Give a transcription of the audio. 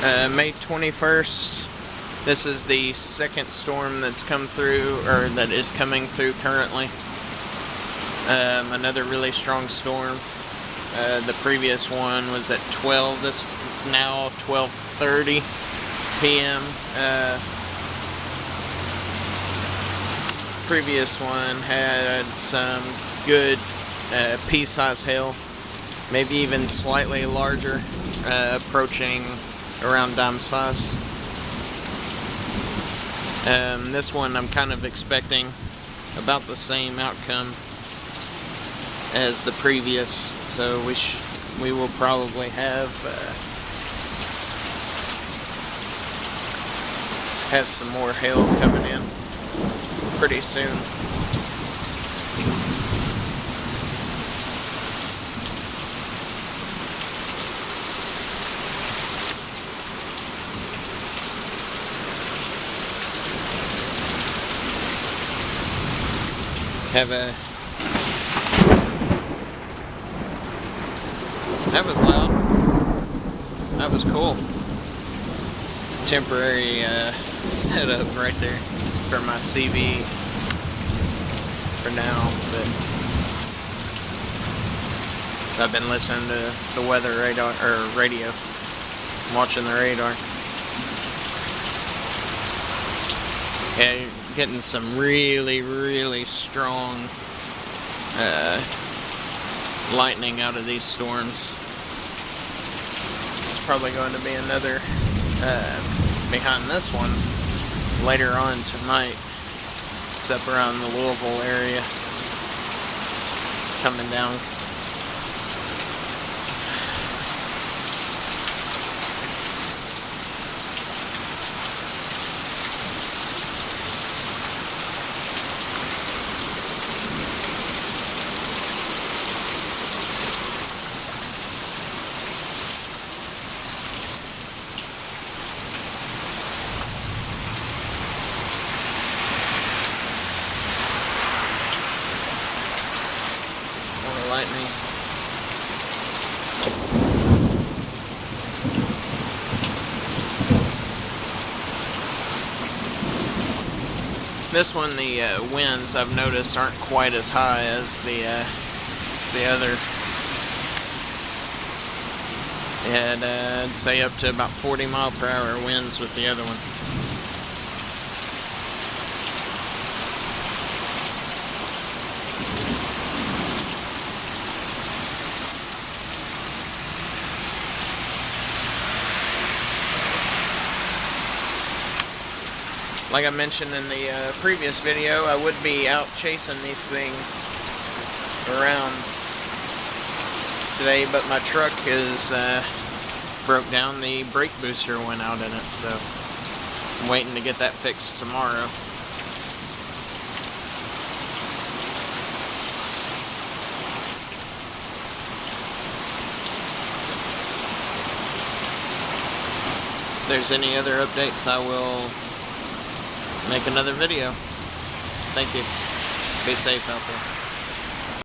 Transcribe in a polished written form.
May 21st. This is the second storm that's come through, or that is coming through currently. Another really strong storm. The previous one was at 12. This is now 12:30 p.m. Previous one had some good pea-size hail, maybe even slightly larger, approaching around dime size. This one I'm kind of expecting about the same outcome as the previous, so we will probably have some more hail coming in pretty soon. That was loud. That was cool. Temporary setup right there for my CV for now, but I've been listening to the weather radar or radio, watching the radar. Yeah, you're getting some really strong lightning out of these storms. There's probably going to be another behind this one later on tonight. It's up around the Louisville area, coming down. Lightning. This one, the winds I've noticed aren't quite as high as the other. And I'd say up to about 40 mile per hour winds with the other one. Like I mentioned in the previous video, I would be out chasing these things around today, but my truck is broke down. The brake booster went out in it, so I'm waiting to get that fixed tomorrow. If there's any other updates, I will make another video. Thank you. Be safe out there.